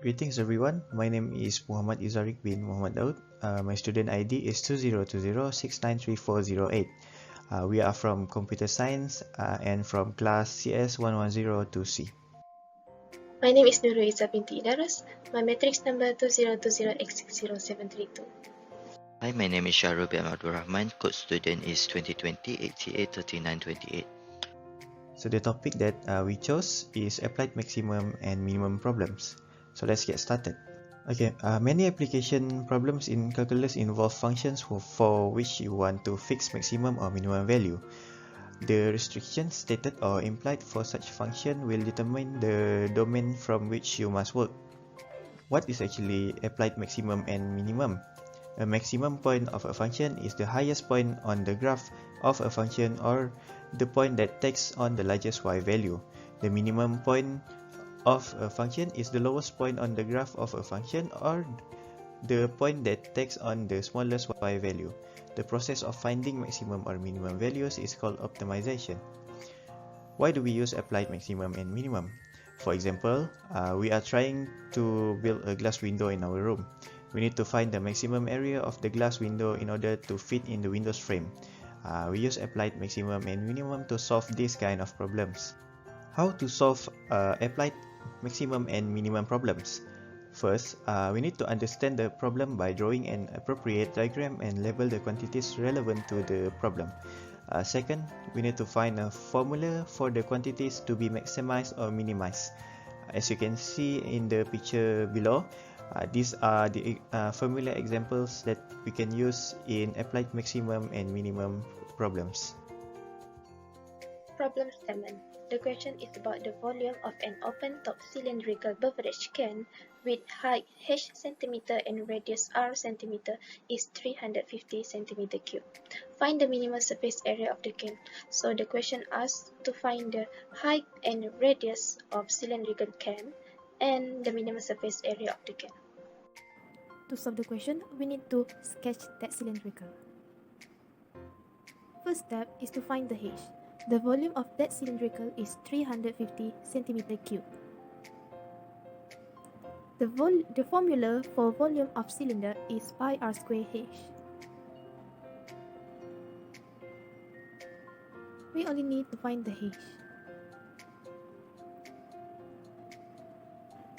Greetings everyone, my name is Muhammad IZZARIQ bin Muhammad DAUD. My student ID is 2020693408. We are from Computer Science and from class CS1102C. My name is Nurul binti Iddarus. My matrix number 2020X60732. Hi, my name is SHAHRUL bin RAHMAN. Code student is 2020-883928. So the topic that we chose is applied maximum and minimum problems. So let's get started. Okay, many application problems in calculus involve functions for which you want to fix maximum or minimum value. The restrictions stated or implied for such function will determine the domain from which you must work. What is actually applied maximum and minimum? A maximum point of a function is the highest point on the graph of a function or the point that takes on the largest y value. The minimum point of a function is the lowest point on the graph of a function or the point that takes on the smallest y value. The process of finding maximum or minimum values is called optimization. Why do we use applied maximum and minimum? For example, we are trying to build a glass window in our room. We need to find the maximum area of the glass window in order to fit in the window's frame. We use applied maximum and minimum to solve this kind of problems. How to solve applied maximum and minimum problems? First, we need to understand the problem by drawing an appropriate diagram and label the quantities relevant to the problem. Second, we need to find a formula for the quantities to be maximized or minimized. As you can see in the picture below, these are the formula examples that we can use in applied maximum and minimum problems. Problem statement. The question is about the volume of an open-top cylindrical beverage can with height h cm and radius r cm is 350 cm3. Find the minimum surface area of the can. So the question asks to find the height and radius of cylindrical can and the minimum surface area of the can. To solve the question, we need to sketch that cylindrical. First step is to find the h. The volume of that cylindrical is 350 cm3. The formula for volume of cylinder is pi r square h. We only need to find the h.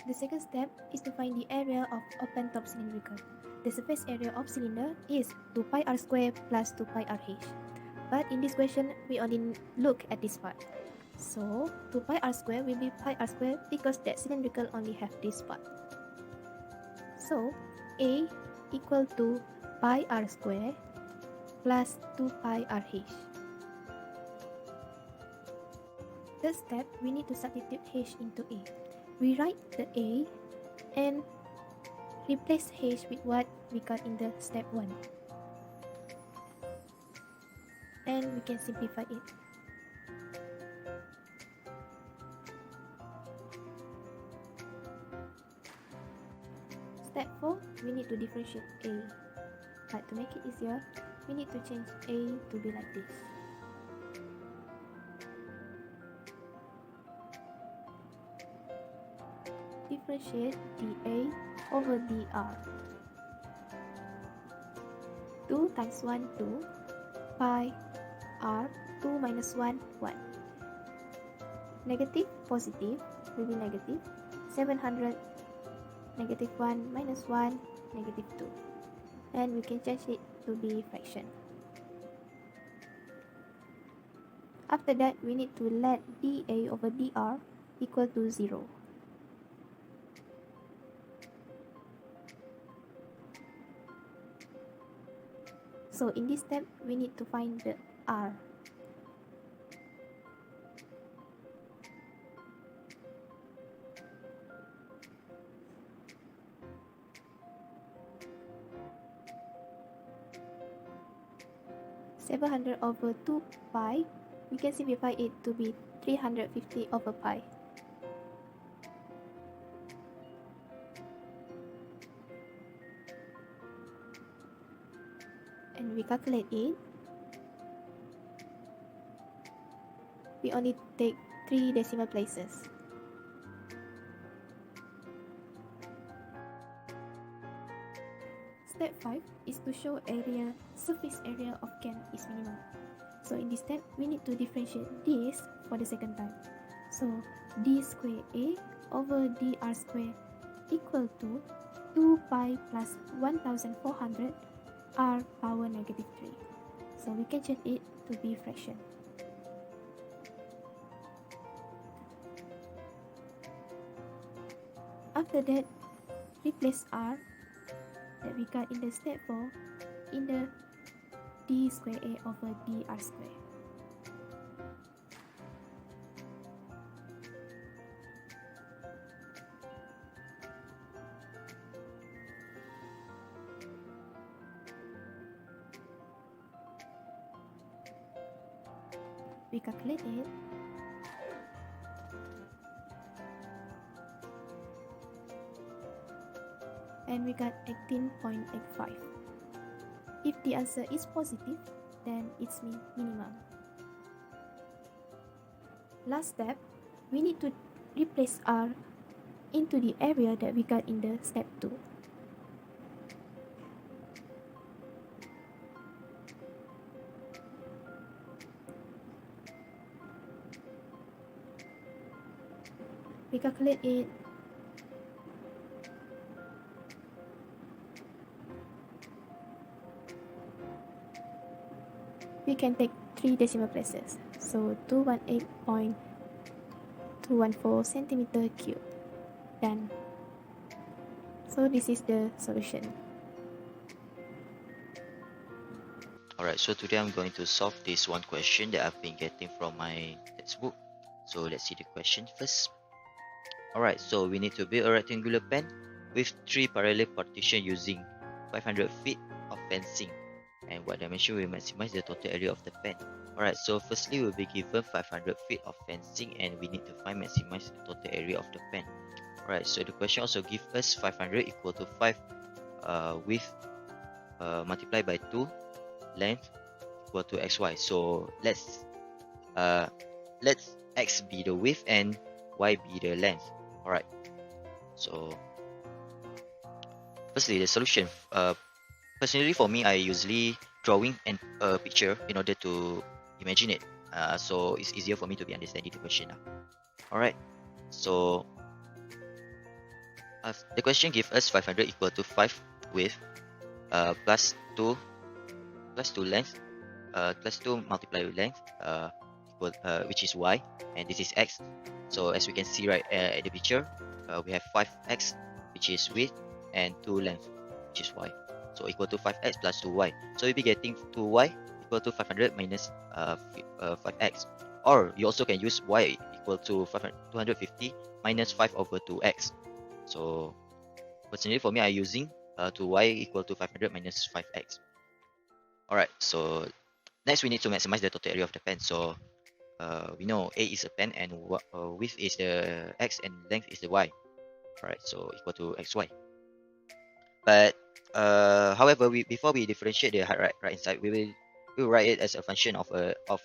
The second step is to find the area of open top cylindrical. The surface area of cylinder is 2 pi r square plus 2 pi r h. But in this question, we only look at this part. So 2 pi r square will be pi r square because that cylindrical only have this part. So A equal to pi r square plus 2 pi r h. Third step, we need to substitute h into A. We write the A and replace h with what we got in the step 1. And we can simplify it. Step 4, we need to differentiate A. But to make it easier, we need to change A to be like this. Differentiate dA over dr. 2 times 1, 2. Pi r 2 minus 1, 1. Negative, positive will be negative. 700, negative 1 minus 1, negative 2. And we can change it to be fraction. After that, we need to let dA over dr equal to 0. So in this step, we need to find the r. (700 over 2 pi), we can simplify it to be 350 over pi. And we calculate it. We only take 3 decimal places. Step 5 is to show surface area of can is minimum. So in this step, we need to differentiate this for the second time. So d square A over dr square equal to 2 pi plus 1400 r power negative 3. So we can change it to be fraction. After that, replace r that we got in the step 4 in the d square A over dr square. We calculate it. And we got 18.85. If the answer is positive, then it's minimum. Last step, we need to replace R into the area that we got in the step 2. We calculate it. We can take 3 decimal places, so 218.214 centimeter cube. Done. So this is the solution. Alright, so today I'm going to solve this one question that I've been getting from my textbook. So let's see the question first. Alright, so we need to build a rectangular pen with 3 parallel partitions using 500 feet of fencing. And what dimension will maximize the total area of the pen? Alright, so firstly we'll be given 500 feet of fencing and we need to find maximize the total area of the pen. Alright, so the question also gives us 500 equal to 5 width multiplied by 2 length equal to xy. So let's x be the width and y be the length. Alright, so firstly the solution. Personally for me, I usually drawing a picture in order to imagine it. So it's easier for me to be understanding the question now. Alright, so the question gives us 500 equal to 5 width plus 2 length plus 2 multiplied with length which is y, and this is x. So as we can see right at the picture, we have 5x which is width and 2 length which is y. So equal to 5x plus 2y. So you'll be getting 2y equal to 500 minus 5x. Or you also can use y equal to 250 minus 5 over 2x. So personally for me, I'm using 2y equal to 500 minus 5x. Alright, so next we need to maximize the total area of the pen. So we know A is a pen and width is the x and length is the y. Alright, so equal to xy. But however, before we differentiate the right hand side, we will write it as a function of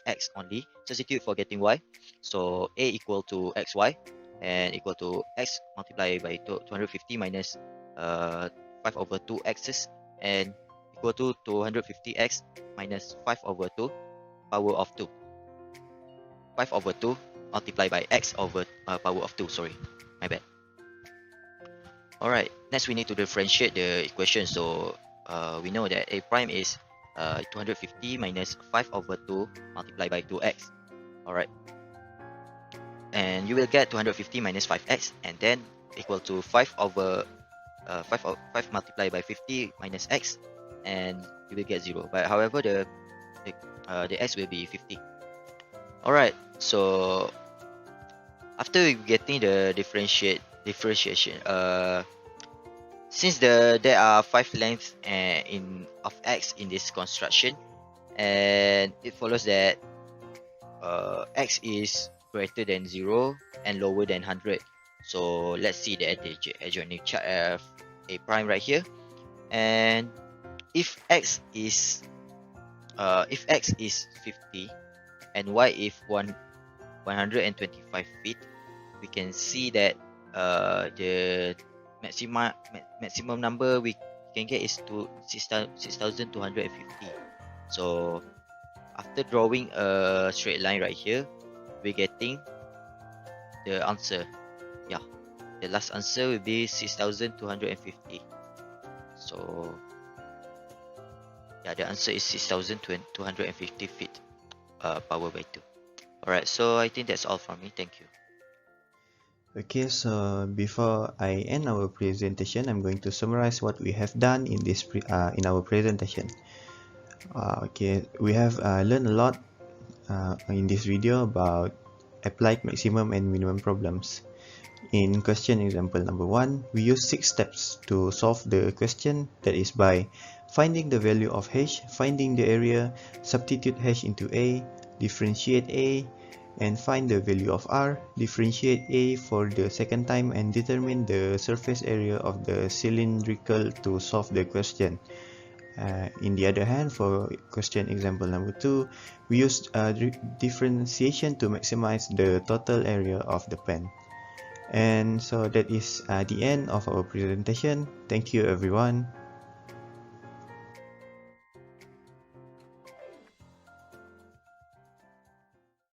x only. Substitute for getting y. So A equal to xy and equal to x multiplied by 250 minus 5 over 2x's and equal to 250x minus 5 over 2 power of 2. 5 over 2 multiplied by x over power of 2. Sorry, my bad. Alright, next we need to differentiate the equation. So we know that A prime is 250 minus 5 over 2 multiplied by 2x. Alright, and you will get 250 minus 5x and then equal to 5 over 5 multiplied by 50 minus x, and you will get 0. But however, the x will be 50. Alright, so after getting the differentiation, since there are 5 lengths of x in this construction, and it follows that x is greater than 0 and lower than 100. So let's see the adjoining chart of A prime right here. And if x is 50 and y is 125 feet, we can see that the maximum number we can get is 6,250. So after drawing a straight line right here, we're getting the answer. Yeah, the last answer will be 6,250. So yeah, the answer is 6,250 feet power by 2. Alright, so I think that's all from me. Thank you. Okay, so before I end our presentation, I'm going to summarize what we have done in this in our presentation. Okay, we have learned a lot in this video about applied maximum and minimum problems. In question example number 1, we use 6 steps to solve the question, that is by finding the value of h, finding the area, substitute h into a, differentiate a, and find the value of r, differentiate a for the second time, and determine the surface area of the cylindrical to solve the question. In the other hand, for question example number 2, we used differentiation to maximize the total area of the pen. And so that is the end of our presentation. Thank you everyone.